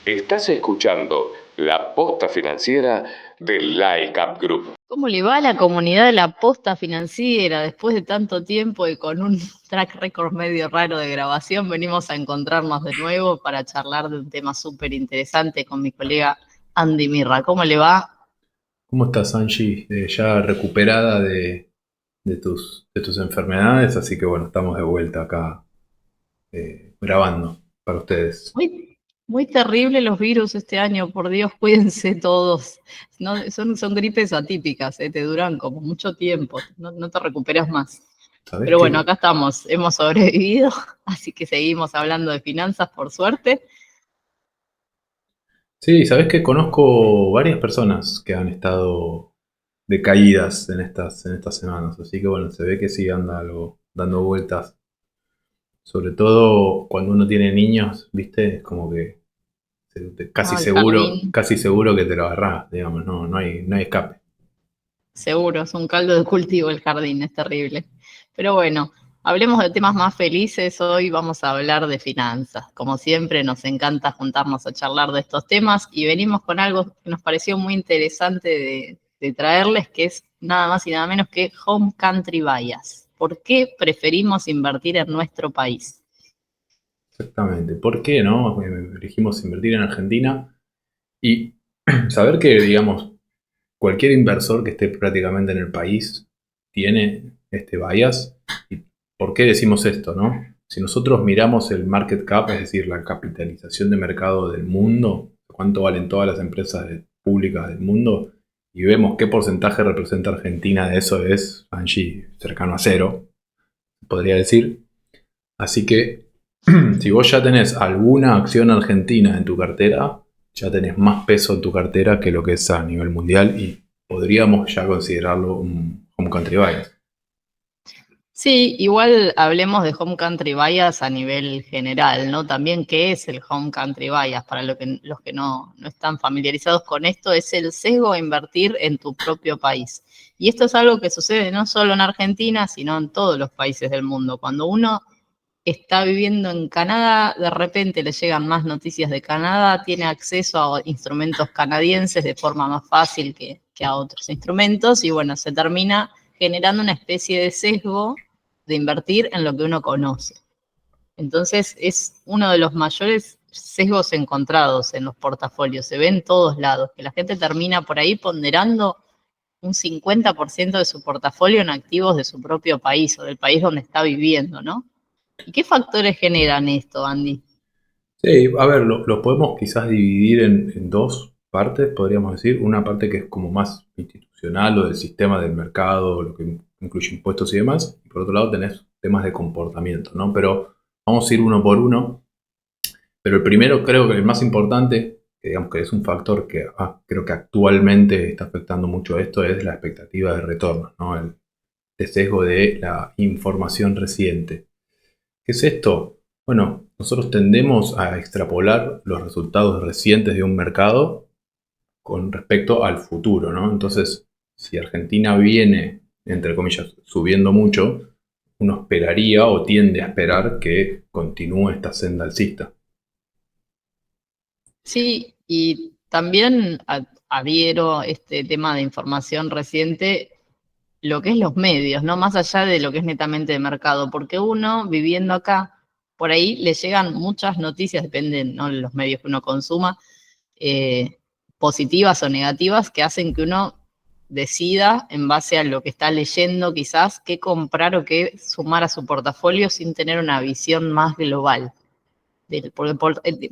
Estás escuchando la posta financiera del Like Group. ¿Cómo le va a la comunidad de la posta financiera? Después de tanto tiempo y con un track record medio raro de grabación, venimos a encontrarnos de nuevo para charlar de un tema súper interesante con mi colega Andy Mirra. ¿Cómo le va? ¿Cómo estás, Angie? Ya recuperada de tus enfermedades, así que bueno, estamos de vuelta acá grabando para ustedes. Muy terrible los virus este año, por Dios, cuídense todos. No, son gripes atípicas, te duran como mucho tiempo, no te recuperas más. ¿Sabés Pero bueno, qué? acá estamos, hemos sobrevivido, así que seguimos hablando de finanzas, por suerte. Sí, sabés que conozco varias personas que han estado decaídas en estas semanas, así que bueno, se ve que sí anda algo dando vueltas. Sobre todo cuando uno tiene niños, ¿viste? Es como que No, el jardín, casi seguro que te lo agarrás, digamos, no hay escape. seguro, es un caldo de cultivo el jardín, es terrible. Pero bueno, hablemos de temas más felices. Hoy vamos a hablar de finanzas. Como siempre, nos encanta juntarnos a charlar de estos temas y venimos con algo que nos pareció muy interesante de traerles, que es nada más y nada menos que Home Country Bias. ¿Por qué preferimos invertir en nuestro país? Exactamente. ¿Por qué no? Elegimos invertir en Argentina y saber que, digamos, cualquier inversor que esté prácticamente en el país tiene este bias. ¿Y por qué decimos esto, no? Si nosotros miramos el market cap, es decir, la capitalización de mercado del mundo, cuánto valen todas las empresas públicas del mundo, y vemos qué porcentaje representa Argentina de eso, es, Angie, cercano a cero, podría decir. Así que si vos ya tenés alguna acción argentina en tu cartera, ya tenés más peso en tu cartera que lo que es a nivel mundial y podríamos ya considerarlo un home country bias. Sí, igual hablemos de Home Country Bias a nivel general, ¿no? También, ¿qué es el Home Country Bias? Para los que no están familiarizados con esto, es el sesgo a invertir en tu propio país. Y esto es algo que sucede no solo en Argentina, sino en todos los países del mundo. Cuando uno está viviendo en Canadá, de repente le llegan más noticias de Canadá, tiene acceso a instrumentos canadienses de forma más fácil que a otros instrumentos, y bueno, se termina generando una especie de sesgo de invertir en lo que uno conoce. Entonces es uno de los mayores sesgos encontrados en los portafolios, se ve en todos lados, que la gente termina por ahí ponderando un 50% de su portafolio en activos de su propio país o del país donde está viviendo, ¿no? ¿Y qué factores generan esto, Andy? Sí, a ver, lo podemos quizás dividir en dos partes, podríamos decir. Una parte que es como más institucional o del sistema del mercado, lo que incluye impuestos y demás. Y por otro lado tenés temas de comportamiento, ¿no? Pero vamos a ir uno por uno. Pero el primero creo que el más importante, que digamos que es un factor que creo que actualmente está afectando mucho a esto, es la expectativa de retorno, ¿no? El sesgo de la información reciente. ¿Qué es esto? Bueno, nosotros tendemos a extrapolar los resultados recientes de un mercado con respecto al futuro, ¿no? Entonces, si Argentina viene, entre comillas, subiendo mucho, uno esperaría o tiende a esperar que continúe esta senda alcista. Sí, y también adhiero este tema de información reciente, lo que es los medios, ¿no? Más allá de lo que es netamente de mercado, porque uno viviendo acá, por ahí le llegan muchas noticias, dependen, ¿no?, de los medios que uno consuma, eh, positivas o negativas, que hacen que uno decida en base a lo que está leyendo quizás qué comprar o qué sumar a su portafolio sin tener una visión más global. Porque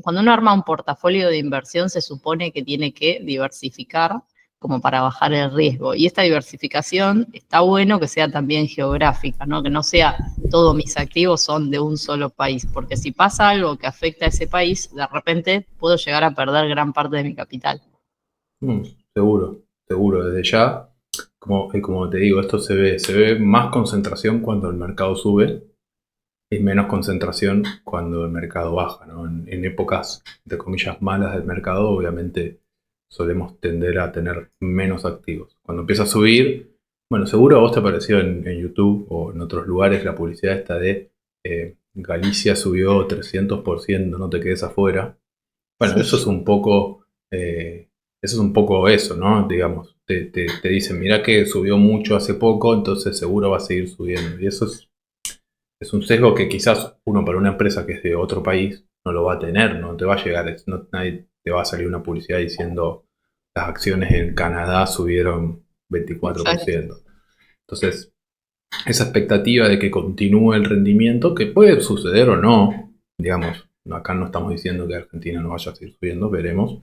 cuando uno arma un portafolio de inversión se supone que tiene que diversificar como para bajar el riesgo. Y esta diversificación está bueno que sea también geográfica, ¿no? Que no sea todos mis activos son de un solo país, porque si pasa algo que afecta a ese país, de repente puedo llegar a perder gran parte de mi capital. Mm, seguro, seguro, desde ya, como te digo, esto se ve más concentración cuando el mercado sube y menos concentración cuando el mercado baja, ¿no? En épocas, entre comillas, malas del mercado, obviamente solemos tender a tener menos activos. Cuando empieza a subir, bueno, seguro a vos te apareció en YouTube o en otros lugares la publicidad esta de Galicia subió 300%, no te quedes afuera. Bueno, eso es un poco, eso, ¿no? Digamos, te dicen, mira que subió mucho hace poco, entonces seguro va a seguir subiendo. Y eso es un sesgo que quizás uno para una empresa que es de otro país no lo va a tener, no te va a llegar, nadie te va a salir una publicidad diciendo las acciones en Canadá subieron Exacto. 24%. Entonces, esa expectativa de que continúe el rendimiento, que puede suceder o no, digamos, acá no estamos diciendo que Argentina no vaya a seguir subiendo, veremos,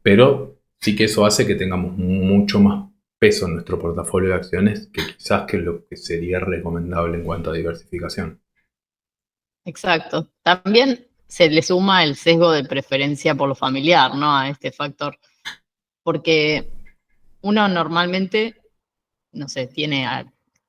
pero sí que eso hace que tengamos mucho más peso en nuestro portafolio de acciones que quizás que lo que sería recomendable en cuanto a diversificación. Exacto. También se le suma el sesgo de preferencia por lo familiar, ¿no? A este factor. Porque uno normalmente, no sé, tiene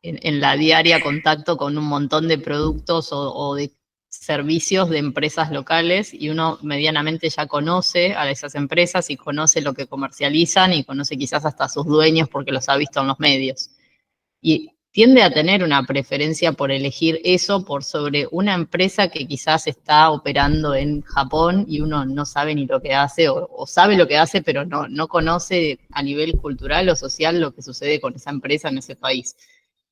en la diaria contacto con un montón de productos o de servicios de empresas locales y uno medianamente ya conoce a esas empresas y conoce lo que comercializan y conoce quizás hasta a sus dueños porque los ha visto en los medios. Y tiende a tener una preferencia por elegir eso por sobre una empresa que quizás está operando en Japón y uno no sabe ni lo que hace o sabe lo que hace, pero no conoce a nivel cultural o social lo que sucede con esa empresa en ese país.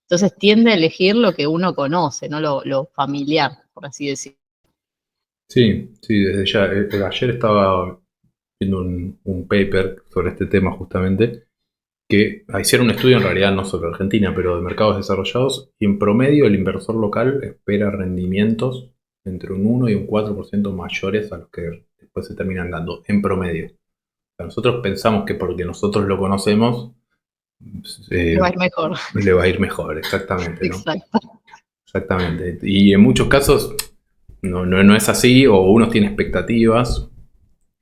Entonces tiende a elegir lo que uno conoce, no lo familiar, por así decirlo. Sí, sí, desde ya. Ayer estaba viendo un paper sobre este tema justamente, que hicieron un estudio en realidad no sobre Argentina, pero de mercados desarrollados, y en promedio el inversor local espera rendimientos entre un 1 y un 4% mayores a los que después se terminan dando, en promedio. O sea, nosotros pensamos que porque nosotros lo conocemos, Le va a eh, ir mejor. le va a ir mejor, exactamente, ¿no? Exacto. Exactamente. Y en muchos casos no es así, o uno tiene expectativas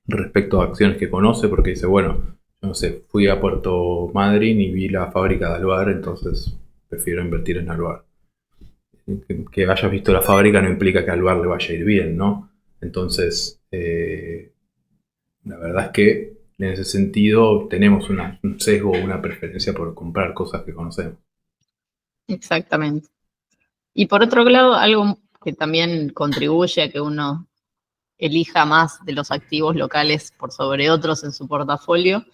respecto a acciones que conoce, porque dice, bueno, yo no sé, fui a Puerto Madryn y vi la fábrica de Alvar, entonces prefiero invertir en Alvar. Que hayas visto la fábrica no implica que a Alvar le vaya a ir bien, ¿no? Entonces, la verdad es que en ese sentido tenemos un sesgo o una preferencia por comprar cosas que conocemos. Exactamente. Y por otro lado, algo que también contribuye a que uno elija más de los activos locales por sobre otros en su portafolio,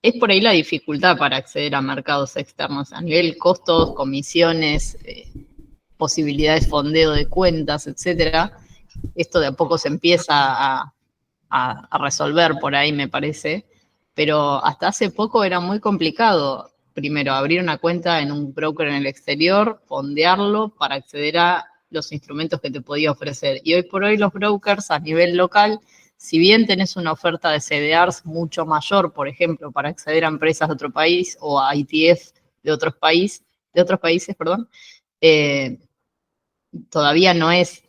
es por ahí la dificultad para acceder a mercados externos, a nivel costos, comisiones, posibilidades de fondeo de cuentas, etcétera. Esto de a poco se empieza a resolver por ahí, me parece, pero hasta hace poco era muy complicado, primero, abrir una cuenta en un broker en el exterior, fondearlo para acceder a los instrumentos que te podía ofrecer. Y hoy por hoy los brokers a nivel local, si bien tenés una oferta de CDRs mucho mayor, por ejemplo, para acceder a empresas de otro país o a ETF de otros países, perdón, eh, todavía no es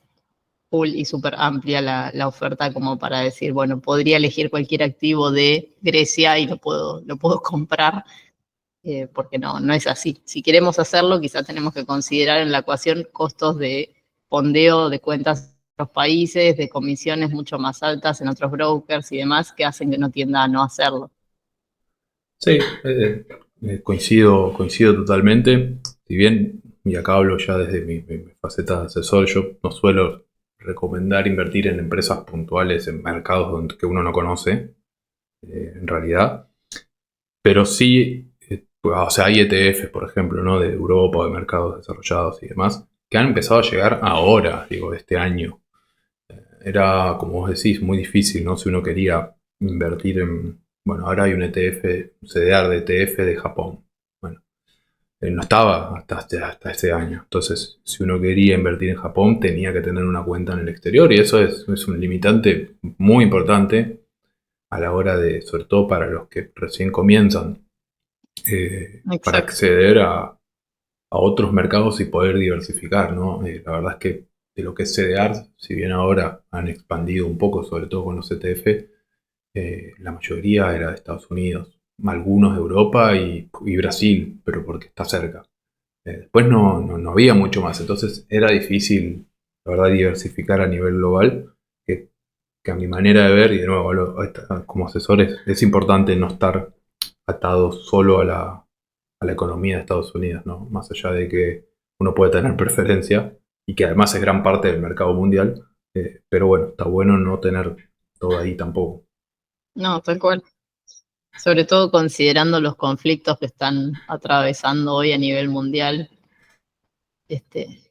full y súper amplia la oferta como para decir, bueno, podría elegir cualquier activo de Grecia y lo puedo comprar, porque no es así. Si queremos hacerlo, quizá tenemos que considerar en la ecuación costos de fondeo de cuentas en otros países, de comisiones mucho más altas en otros brokers y demás, que hacen que no tienda a no hacerlo. Sí, coincido totalmente. Si bien, y acá hablo ya desde mi faceta de asesor, yo no suelo recomendar invertir en empresas puntuales, en mercados que uno no conoce, en realidad. Pero sí, o sea, hay ETFs, por ejemplo, ¿no? De Europa, o de mercados desarrollados y demás, que han empezado a llegar ahora, digo, este año. Era, como vos decís, muy difícil, ¿no? Si uno quería invertir en... Bueno, ahora hay un ETF, un CDR de ETF de Japón. Bueno, no estaba hasta ese año. Entonces, si uno quería invertir en Japón, tenía que tener una cuenta en el exterior. Y eso es un limitante muy importante a la hora de, sobre todo para los que recién comienzan, para Exacto. acceder a otros mercados y poder diversificar, ¿no? La verdad es que de lo que es CDR, si bien ahora han expandido un poco, sobre todo con los ETF, la mayoría era de Estados Unidos, algunos de Europa y Brasil, pero porque está cerca. Después no había mucho más, entonces era difícil, la verdad, diversificar a nivel global, que a mi manera de ver, y de nuevo, como asesores, es importante no estar atado solo a la economía de Estados Unidos, ¿no? Más allá de que uno puede tener preferencia y que además es gran parte del mercado mundial, pero bueno, está bueno no tener todo ahí tampoco. No, tal cual. Sobre todo considerando los conflictos que están atravesando hoy a nivel mundial,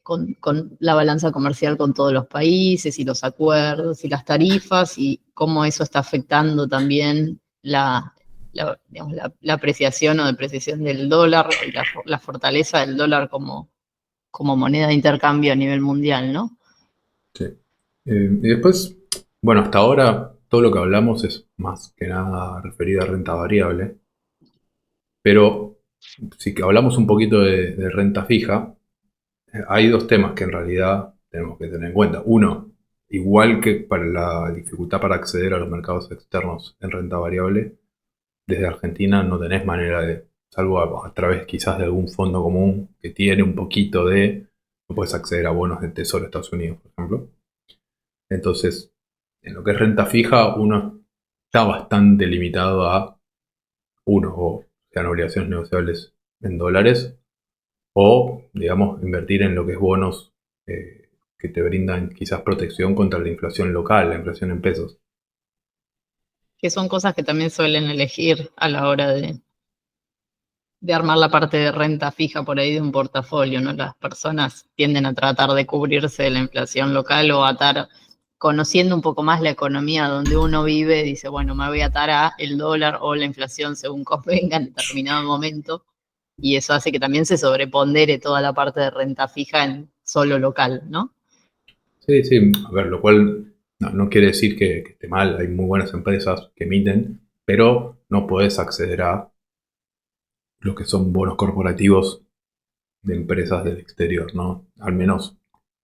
con la balanza comercial con todos los países y los acuerdos y las tarifas y cómo eso está afectando también digamos, la apreciación o depreciación del dólar y la fortaleza del dólar como moneda de intercambio a nivel mundial, ¿no? Sí. Y después, bueno, hasta ahora todo lo que hablamos es más que nada referido a renta variable, pero si que hablamos un poquito de renta fija, hay dos temas que en realidad tenemos que tener en cuenta. Uno, igual que para la dificultad para acceder a los mercados externos en renta variable, desde Argentina no tenés manera de, salvo a través quizás de algún fondo común que tiene un poquito de, no puedes acceder a bonos del Tesoro de Estados Unidos, por ejemplo. Entonces, en lo que es renta fija, uno está bastante limitado a uno, o sean obligaciones negociables en dólares, o, digamos, invertir en lo que es bonos que te brindan quizás protección contra la inflación local, la inflación en pesos. Que son cosas que también suelen elegir a la hora de armar la parte de renta fija por ahí de un portafolio, ¿no? Las personas tienden a tratar de cubrirse de la inflación local o atar, conociendo un poco más la economía donde uno vive, dice, bueno, me voy a atar a el dólar o la inflación según convenga en determinado momento, y eso hace que también se sobrepondere toda la parte de renta fija en solo local, ¿no? Sí, sí, a ver, lo cual no quiere decir que esté mal, hay muy buenas empresas que emiten, pero no podés acceder a lo que son bonos corporativos de empresas del exterior, ¿no? Al menos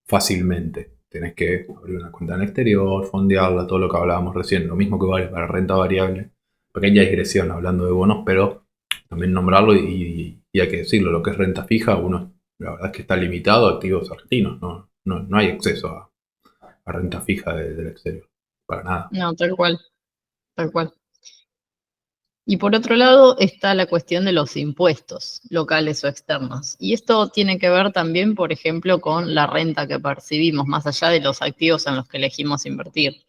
fácilmente. Tenés que abrir una cuenta en el exterior, fondearla, todo lo que hablábamos recién, lo mismo que vale para renta variable. Pequeña digresión hablando de bonos, pero también nombrarlo y hay que decirlo, lo que es renta fija, uno la verdad es que está limitado a activos argentinos, no hay acceso a renta fija del exterior, para nada. No, tal cual, tal cual. Y por otro lado está la cuestión de los impuestos locales o externos. Y esto tiene que ver también, por ejemplo, con la renta que percibimos, más allá de los activos en los que elegimos invertir.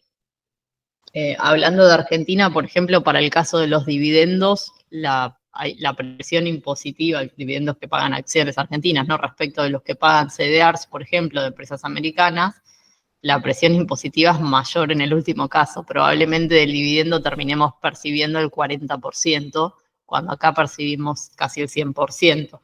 Hablando de Argentina, por ejemplo, para el caso de los dividendos, la presión impositiva, los dividendos que pagan acciones argentinas, ¿no? Respecto de los que pagan CDRs, por ejemplo, de empresas americanas, la presión impositiva es mayor en el último caso. Probablemente del dividendo terminemos percibiendo el 40%, cuando acá percibimos casi el 100%.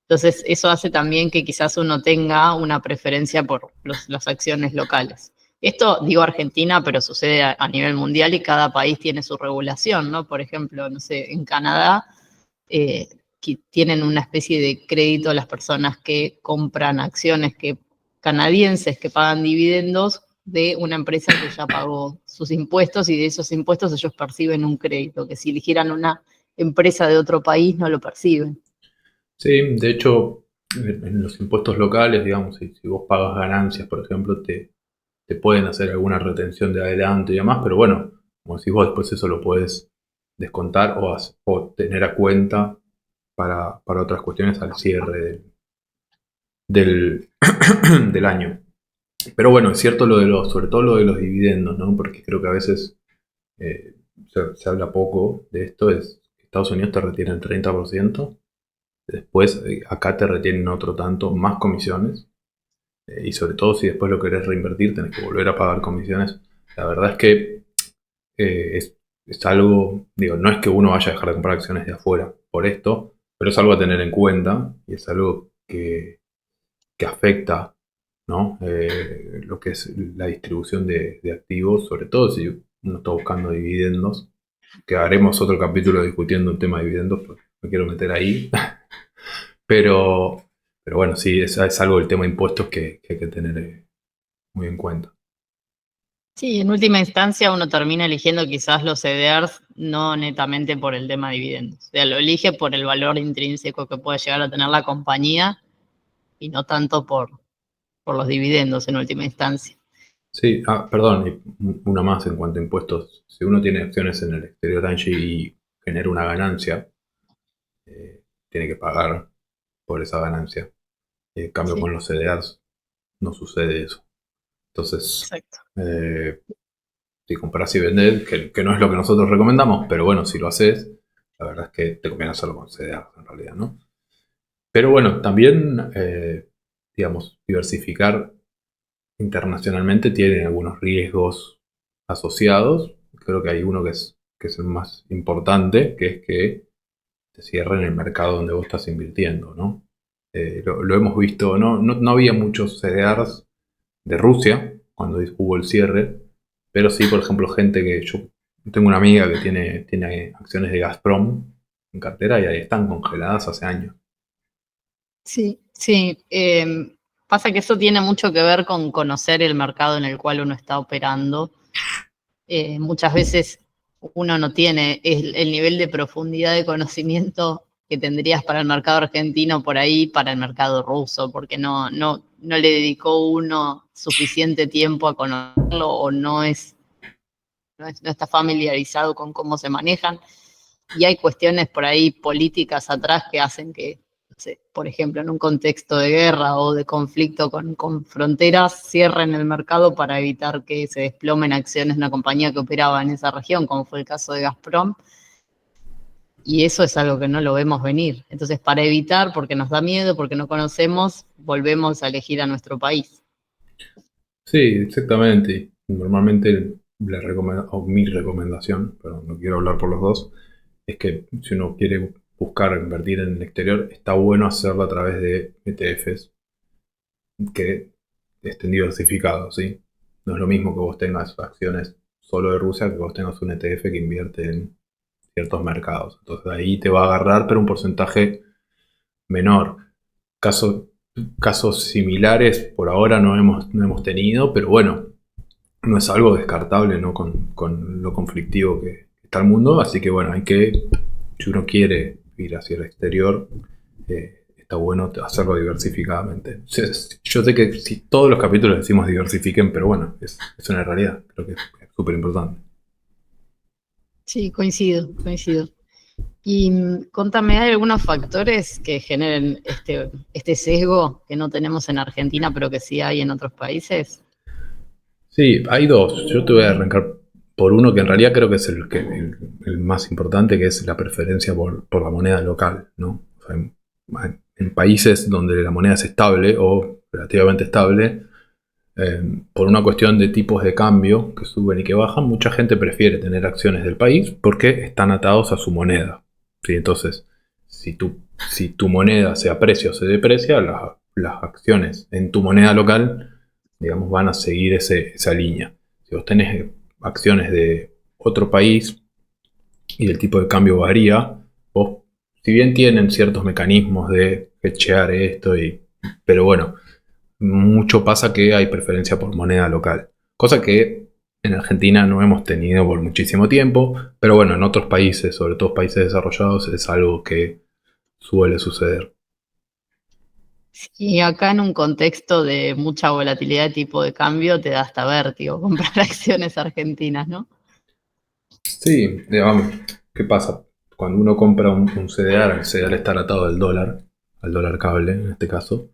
Entonces, eso hace también que quizás uno tenga una preferencia por las acciones locales. Esto digo Argentina, pero sucede a nivel mundial y cada país tiene su regulación, ¿no? Por ejemplo, no sé, en Canadá que tienen una especie de crédito a las personas que compran acciones canadienses que pagan dividendos de una empresa que ya pagó sus impuestos y de esos impuestos ellos perciben un crédito, que si eligieran una empresa de otro país no lo perciben. Sí, de hecho, en los impuestos locales, digamos, si vos pagas ganancias, por ejemplo, te pueden hacer alguna retención de adelanto y demás, pero bueno, como decís vos, después eso lo puedes descontar o tener a cuenta para otras cuestiones al cierre del, del año. Pero bueno, es cierto sobre todo lo de los dividendos, ¿no? Porque creo que a veces eh, se habla poco de esto, es que Estados Unidos te retiene el 30%, después acá te retienen otro tanto, más comisiones, y sobre todo si después lo querés reinvertir, tenés que volver a pagar comisiones. La verdad es que es algo, digo, no es que uno vaya a dejar de comprar acciones de afuera por esto, pero es algo a tener en cuenta y es algo que afecta, ¿no? Lo que es la distribución de activos, sobre todo si uno está buscando dividendos, que haremos otro capítulo discutiendo un tema de dividendos, porque me quiero meter ahí, pero, pero bueno, sí, es algo del tema de impuestos que hay que tener muy en cuenta. Sí, en última instancia uno termina eligiendo quizás los CDRs no netamente por el tema de dividendos. O sea, lo elige por el valor intrínseco que puede llegar a tener la compañía y no tanto por los dividendos en última instancia. Sí, perdón, y una más en cuanto a impuestos. Si uno tiene acciones en el exterior, Angie, y genera una ganancia, tiene que pagar por esa ganancia. En cambio, Sí, con los CDRs no sucede eso. Entonces, exacto. eh, si compras y vendés, que no es lo que nosotros recomendamos, pero bueno, si lo haces, la verdad es que te conviene hacerlo con CDR en realidad, ¿no? Pero bueno, también, digamos, diversificar internacionalmente tiene algunos riesgos asociados. Creo que hay uno que es el más importante, que es que te cierren el mercado donde vos estás invirtiendo, ¿no? Lo hemos visto, no había muchos CDRs de Rusia cuando hubo el cierre, pero sí, por ejemplo, gente que yo tengo una amiga que tiene acciones de Gazprom en cartera y ahí están congeladas hace años. Sí, sí. Pasa que eso tiene mucho que ver con conocer el mercado en el cual uno está operando. Muchas veces uno no tiene el nivel de profundidad de conocimiento que tendrías para el mercado argentino por ahí para el mercado ruso, porque no le dedicó uno suficiente tiempo a conocerlo o no está familiarizado con cómo se manejan. Y hay cuestiones por ahí políticas atrás que hacen que, no sé, por ejemplo, en un contexto de guerra o de conflicto con fronteras, cierren el mercado para evitar que se desplomen acciones de una compañía que operaba en esa región, como fue el caso de Gazprom. Y eso es algo que no lo vemos venir. Entonces, para evitar, porque nos da miedo, porque no conocemos, volvemos a elegir a nuestro país. Sí, exactamente. Normalmente mi recomendación, pero no quiero hablar por los dos, es que si uno quiere buscar invertir en el exterior, está bueno hacerlo a través de ETFs que estén diversificados, ¿sí? No es lo mismo que vos tengas acciones solo de Rusia que vos tengas un ETF que invierte en ciertos mercados. Entonces ahí te va a agarrar, pero un porcentaje menor. Casos similares por ahora no hemos tenido, pero bueno, no es algo descartable, ¿no? Con lo conflictivo que está el mundo, así que bueno, si uno quiere ir hacia el exterior, está bueno hacerlo diversificadamente. Yo sé que si todos los capítulos decimos diversifiquen, pero bueno, es una realidad, creo que es súper importante. Sí, coincido. Y contame, ¿hay algunos factores que generen este sesgo que no tenemos en Argentina, pero que sí hay en otros países? Sí, hay dos. Yo te voy a arrancar por uno que en realidad creo que es el más importante, que es la preferencia por la moneda local, ¿no? O sea, en países donde la moneda es estable o relativamente estable, por una cuestión de tipos de cambio que suben y que bajan, mucha gente prefiere tener acciones del país porque están atados a su moneda. ¿Sí? Entonces, si tu moneda se aprecia o se deprecia, las acciones en tu moneda local, digamos, van a seguir esa línea. Si vos tenés acciones de otro país y el tipo de cambio varía, vos, si bien tienen ciertos mecanismos de hedgear esto, pero bueno, mucho pasa que hay preferencia por moneda local. Cosa que en Argentina no hemos tenido por muchísimo tiempo, pero bueno, en otros países, sobre todo países desarrollados, es algo que suele suceder. Y acá en un contexto de mucha volatilidad de tipo de cambio, te da hasta vértigo comprar acciones argentinas, ¿no? Sí, digamos, ¿qué pasa? Cuando uno compra un CDR, el CDR está atado al dólar cable en este caso.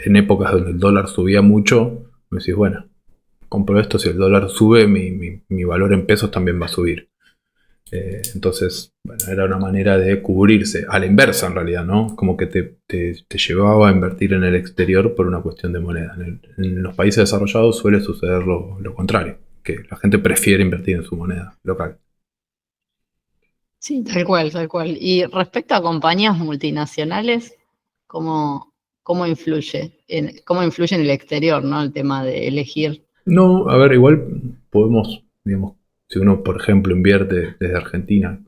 En épocas donde el dólar subía mucho, me decís, bueno, compro esto, si el dólar sube, mi valor en pesos también va a subir. Entonces, bueno, era una manera de cubrirse, a la inversa en realidad, ¿no? Como que te llevaba a invertir en el exterior por una cuestión de moneda. En los países desarrollados suele suceder lo contrario, que la gente prefiere invertir en su moneda local. Sí, tal cual, tal cual. Y respecto a compañías multinacionales, ¿cómo cómo influye en el exterior, ¿no? El tema de elegir. No, a ver, igual podemos, digamos, si uno, por ejemplo, invierte desde Argentina,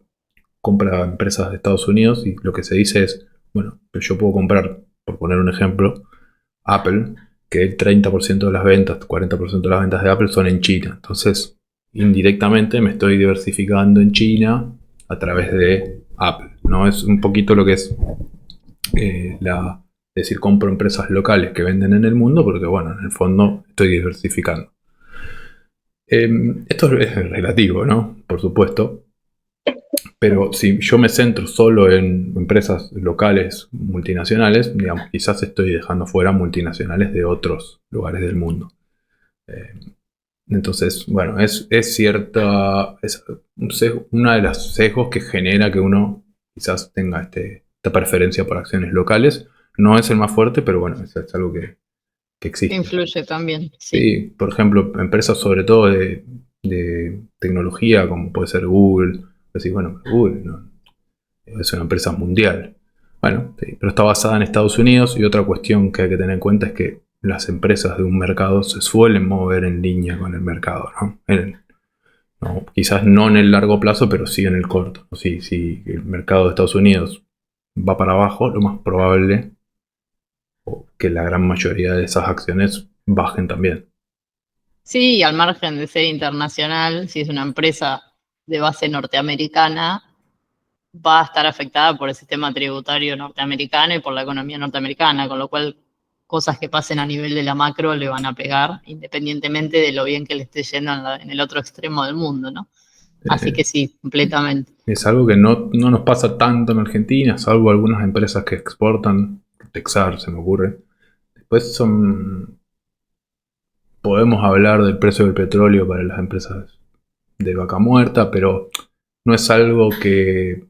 compra empresas de Estados Unidos y lo que se dice es, bueno, yo puedo comprar, por poner un ejemplo, Apple, que el 30% de las ventas, 40% de las ventas de Apple son en China. Entonces, indirectamente me estoy diversificando en China a través de Apple, ¿no? Es un poquito lo que es es decir, compro empresas locales que venden en el mundo porque, bueno, en el fondo estoy diversificando. Esto es relativo, ¿no? Por supuesto. Pero si yo me centro solo en empresas locales multinacionales, digamos, quizás estoy dejando fuera multinacionales de otros lugares del mundo. Entonces, bueno, es cierta, es una de las sesgos que genera que uno quizás tenga esta preferencia por acciones locales. No es el más fuerte, pero bueno, es algo que existe. Influye también, sí. Sí, por ejemplo, empresas sobre todo de tecnología, como puede ser Google. Decís, bueno, Google no, es una empresa mundial. Bueno, sí, pero está basada en Estados Unidos, y otra cuestión que hay que tener en cuenta es que las empresas de un mercado se suelen mover en línea con el mercado, ¿no? Quizás no en el largo plazo, pero sí en el corto. Si el mercado de Estados Unidos va para abajo, lo más probable que la gran mayoría de esas acciones bajen también. Sí, al margen de ser internacional, si es una empresa de base norteamericana, va a estar afectada por el sistema tributario norteamericano y por la economía norteamericana, con lo cual cosas que pasen a nivel de la macro le van a pegar, independientemente de lo bien que le esté yendo en el otro extremo del mundo, ¿no? Así que sí, completamente. Es algo que no nos pasa tanto en Argentina, salvo algunas empresas que exportan. Texar se me ocurre. Después podemos hablar del precio del petróleo para las empresas de vaca muerta, pero no es algo que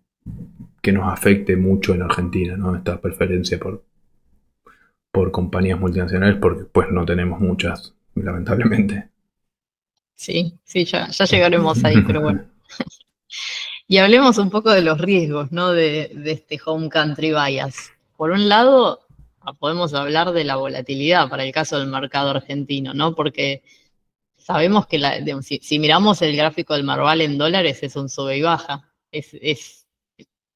nos afecte mucho en Argentina, ¿no? Esta preferencia por compañías multinacionales, porque pues no tenemos muchas, lamentablemente. Sí, ya llegaremos ahí, pero bueno. Y hablemos un poco de los riesgos, ¿no? De este home country bias. Por un lado, podemos hablar de la volatilidad para el caso del mercado argentino, ¿no? Porque sabemos que si miramos el gráfico del Merval en dólares, es un sube y baja.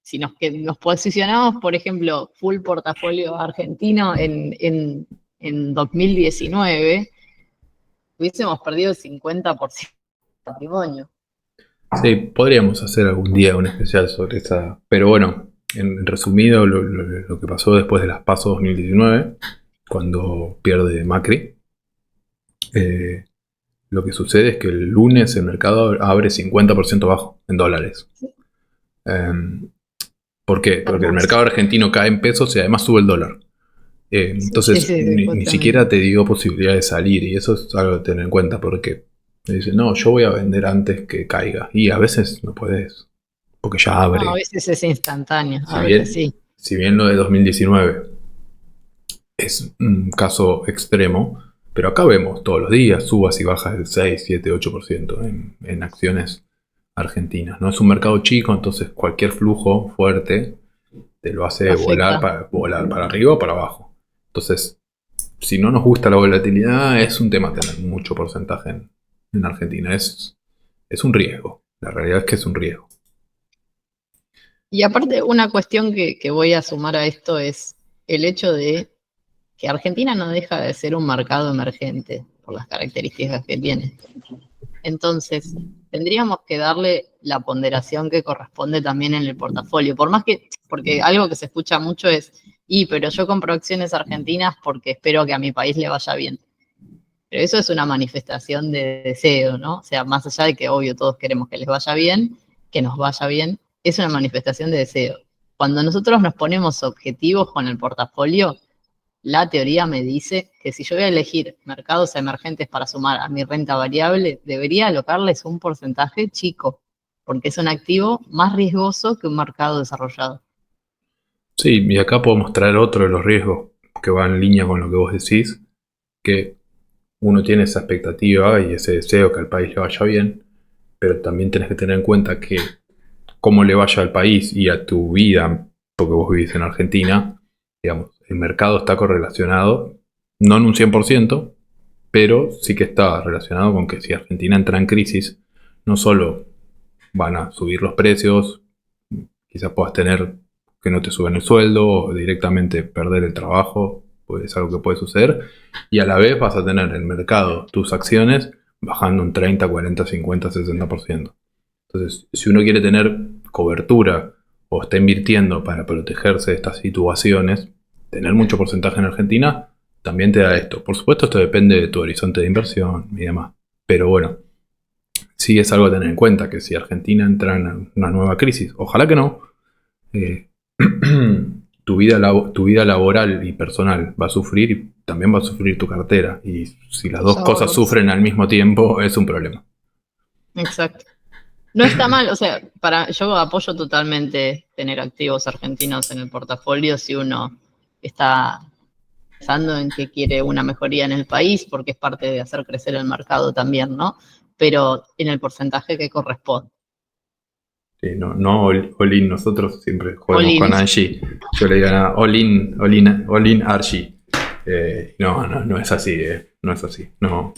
Si nos posicionamos, por ejemplo, full portafolio argentino en 2019, hubiésemos perdido el 50% del patrimonio. Sí, podríamos hacer algún día un especial sobre esa. Pero bueno, en resumido, lo que pasó después de las PASO 2019, cuando pierde Macri, lo que sucede es que el lunes el mercado abre 50% bajo en dólares. ¿Por qué? Porque el mercado argentino cae en pesos y además sube el dólar. Entonces, Sí, ni siquiera te dio posibilidad de salir, y eso es algo a tener en cuenta, porque te dicen, no, yo voy a vender antes que caiga, y a veces no puedes, porque ya abre. No, a veces es instantáneo, Si a bien, veces sí. si bien lo de 2019 es un caso extremo, pero acá vemos todos los días subas y bajas del 6, 7, 8% en acciones argentinas. No es un mercado chico, entonces cualquier flujo fuerte te lo hace volar para arriba o para abajo. Entonces, si no nos gusta la volatilidad, es un tema tener mucho porcentaje en Argentina. Es un riesgo. La realidad es que es un riesgo. Y aparte, una cuestión que voy a sumar a esto es el hecho de que Argentina no deja de ser un mercado emergente por las características que tiene. Entonces, tendríamos que darle la ponderación que corresponde también en el portafolio. Porque algo que se escucha mucho es, pero yo compro acciones argentinas porque espero que a mi país le vaya bien. Pero eso es una manifestación de deseo, ¿no? O sea, más allá de que obvio todos queremos que les vaya bien, que nos vaya bien, es una manifestación de deseo. Cuando nosotros nos ponemos objetivos con el portafolio, la teoría me dice que si yo voy a elegir mercados emergentes para sumar a mi renta variable, debería alocarles un porcentaje chico, porque es un activo más riesgoso que un mercado desarrollado. Sí, y acá podemos traer otro de los riesgos que va en línea con lo que vos decís, que uno tiene esa expectativa y ese deseo que al país le vaya bien, pero también tenés que tener en cuenta que cómo le vaya al país y a tu vida, porque vos vivís en Argentina, digamos, el mercado está correlacionado, no en un 100%, pero sí que está relacionado con que si Argentina entra en crisis, no solo van a subir los precios, quizás puedas tener que no te suben el sueldo o directamente perder el trabajo, pues es algo que puede suceder, y a la vez vas a tener el mercado, tus acciones, bajando un 30, 40, 50, 60%. Entonces, si uno quiere tener cobertura o está invirtiendo para protegerse de estas situaciones, tener mucho porcentaje en Argentina también te da esto. Por supuesto, esto depende de tu horizonte de inversión y demás. Pero bueno, sí es algo a tener en cuenta, que si Argentina entra en una nueva crisis, ojalá que no, tu vida laboral y personal va a sufrir y también va a sufrir tu cartera. Y si las dos cosas ahorros. sufren al mismo tiempo, es un problema. Exacto. No está mal, o sea, yo apoyo totalmente tener activos argentinos en el portafolio si uno está pensando en que quiere una mejoría en el país, porque es parte de hacer crecer el mercado también, ¿no? Pero en el porcentaje que corresponde. Sí, no all in, nosotros siempre All jugamos in. con Angie. Yo le digo nada, all in Archie. No es así, no es así. No.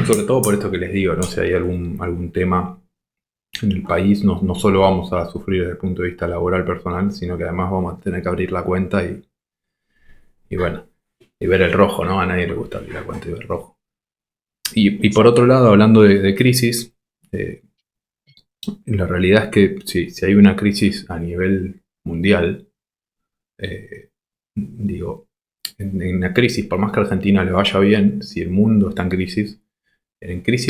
Sobre todo por esto que les digo, ¿no? Si hay algún tema en el país, no solo vamos a sufrir desde el punto de vista laboral personal, sino que además vamos a tener que abrir la cuenta y bueno, y ver el rojo, ¿no? A nadie le gusta abrir la cuenta y ver rojo. Y por otro lado, hablando de crisis, la realidad es que si hay una crisis a nivel mundial, digo, en la crisis, por más que a Argentina le vaya bien, si el mundo está en crisis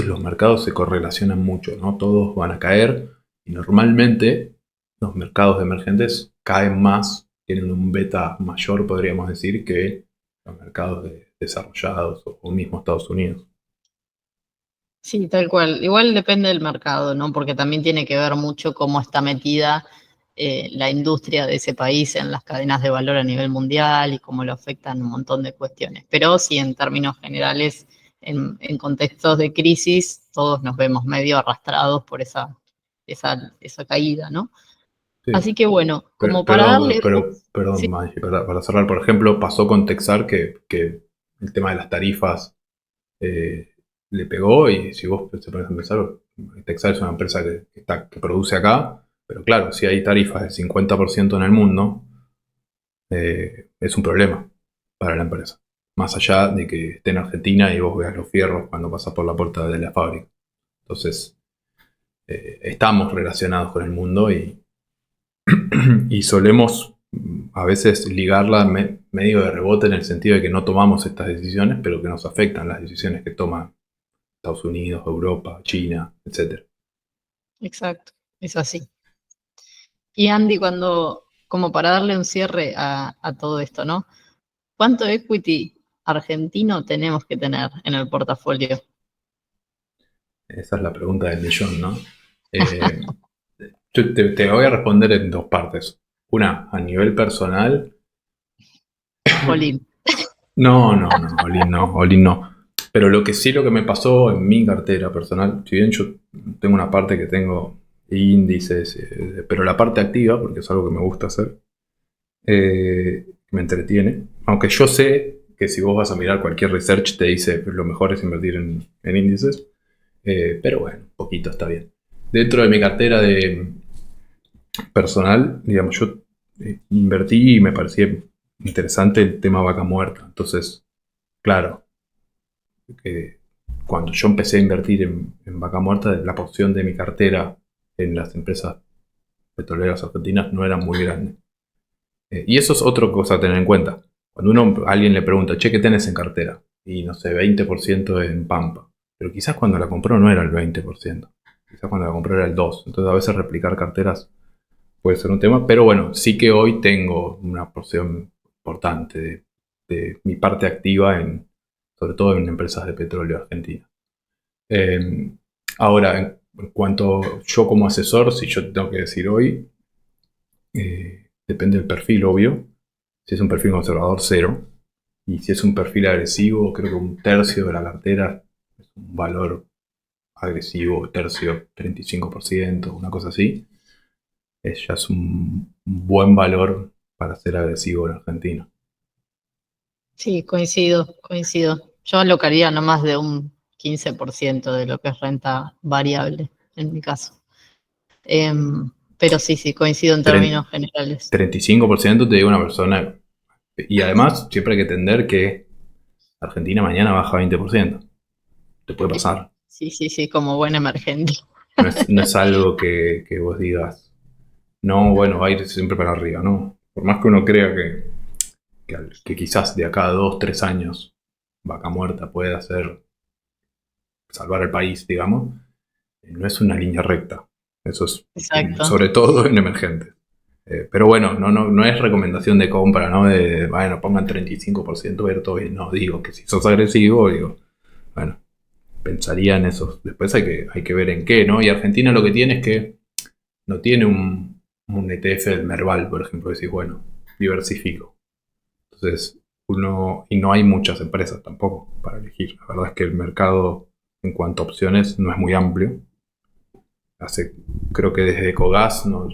los mercados se correlacionan mucho, ¿no? Todos van a caer y normalmente los mercados emergentes caen más, tienen un beta mayor, podríamos decir, que los mercados desarrollados o mismo Estados Unidos. Sí, tal cual. Igual depende del mercado, ¿no? Porque también tiene que ver mucho cómo está metida la industria de ese país en las cadenas de valor a nivel mundial y cómo lo afectan un montón de cuestiones. Pero sí, en términos generales, en contextos de crisis, todos nos vemos medio arrastrados por esa caída, ¿no? Sí. Así que bueno, como para Perdón, darle... perdón, Sí, Maggi, para cerrar, por ejemplo, pasó con Texar que el tema de las tarifas le pegó y si vos te pones a pensar, Texar es una empresa que produce acá, pero claro, si hay tarifas del 50% en el mundo, es un problema para la empresa. Más allá de que esté en Argentina y vos veas los fierros cuando pasas por la puerta de la fábrica. Entonces, estamos relacionados con el mundo y solemos a veces ligarla medio de rebote en el sentido de que no tomamos estas decisiones, pero que nos afectan las decisiones que toman Estados Unidos, Europa, China, etc. exacto, es así. Y Andy, como para darle un cierre a todo esto, ¿no? ¿Cuánto equity argentino tenemos que tener en el portafolio? Esa es la pregunta del millón, ¿no? Yo te voy a responder en dos partes. Una, a nivel personal. Olin. No, Olin no. Pero lo que me pasó en mi cartera personal, si bien yo tengo una parte que tengo índices, pero la parte activa, porque es algo que me gusta hacer, me entretiene. Aunque yo sé que si vos vas a mirar cualquier research te dice que lo mejor es invertir en índices, pero bueno, poquito está bien. Dentro de mi cartera de personal, digamos, yo invertí y me parecía interesante el tema vaca muerta. Entonces, claro, que cuando yo empecé a invertir en vaca muerta, la porción de mi cartera en las empresas petroleras argentinas no era muy grande. Y eso es otra cosa a tener en cuenta. Cuando a alguien le pregunta, che, ¿qué tenés en cartera? Y no sé, 20% en Pampa. Pero quizás cuando la compró no era el 20%. Quizás cuando la compró era el 2%. Entonces a veces replicar carteras puede ser un tema. Pero bueno, sí que hoy tengo una porción importante de mi parte activa sobre todo en empresas de petróleo argentina. Ahora, en cuanto yo como asesor, si yo tengo que decir hoy, depende del perfil, obvio. Si es un perfil conservador, cero. Y si es un perfil agresivo, creo que un tercio de la cartera es un valor agresivo, tercio, 35%, una cosa así. Ya es un buen valor para ser agresivo en Argentina. Sí, coincido. Yo alocaría no más de un 15% de lo que es renta variable, en mi caso. Pero sí, coincido en términos generales. 35% te digo una persona. Y además, siempre hay que entender que Argentina mañana baja 20%. Te puede pasar. Sí, como buen emergente. No es algo que vos digas, no, bueno, va a ir siempre para arriba, ¿no? Por más que uno crea que quizás de acá a 2, 3 años vaca muerta pueda salvar el país, digamos, no es una línea recta. Eso es Exacto. sobre todo en emergentes. Pero bueno, no es recomendación de compra, ¿no? De, bueno, pongan 35%, ver todo bien. No, digo que si sos agresivo, digo, bueno, pensaría en eso. Después hay que ver en qué, ¿no? Y Argentina lo que tiene es que no tiene un ETF del Merval, por ejemplo, decís, bueno, diversifico. Entonces, y no hay muchas empresas tampoco para elegir. La verdad es que el mercado en cuanto a opciones no es muy amplio. Creo que desde Ecogas, ¿no?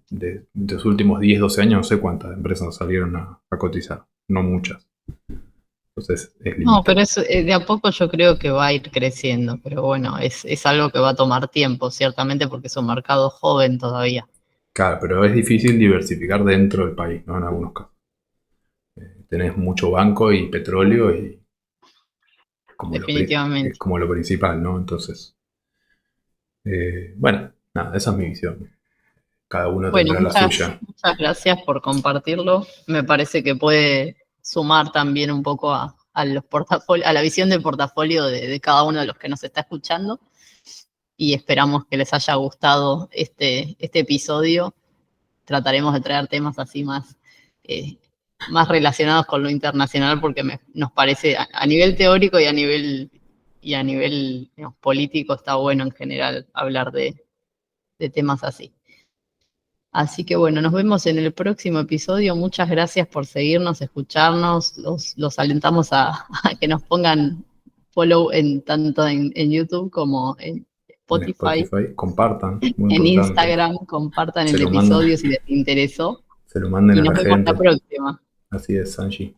De los últimos 10, 12 años, no sé cuántas empresas salieron a cotizar. No muchas. Entonces, es No, limitado. pero de a poco yo creo que va a ir creciendo, pero bueno, es algo que va a tomar tiempo, ciertamente, porque es un mercado joven todavía. Claro, pero es difícil diversificar dentro del país, ¿no? En algunos casos. Tenés mucho banco y petróleo y es Definitivamente. como lo principal, ¿no? Entonces, bueno, nada, esa es mi visión. Cada uno Bueno, tendrá la suya. muchas gracias por compartirlo. Me parece que puede sumar también un poco a los portafolios, a la visión de portafolio de cada uno de los que nos está escuchando. Y esperamos que les haya gustado este episodio. Trataremos de traer temas así eh, más relacionados con lo internacional, porque nos parece, a nivel teórico y a nivel digamos, político, está bueno en general hablar de temas así. Así que bueno, nos vemos en el próximo episodio. Muchas gracias por seguirnos, escucharnos. Los alentamos a que nos pongan follow tanto en YouTube como en En Spotify, Spotify, compartan, muy en importante. Instagram, compartan Se el lo mandan, episodio si les interesó se lo manden y a nos la vemos la gente. próxima. Así es, Sanji.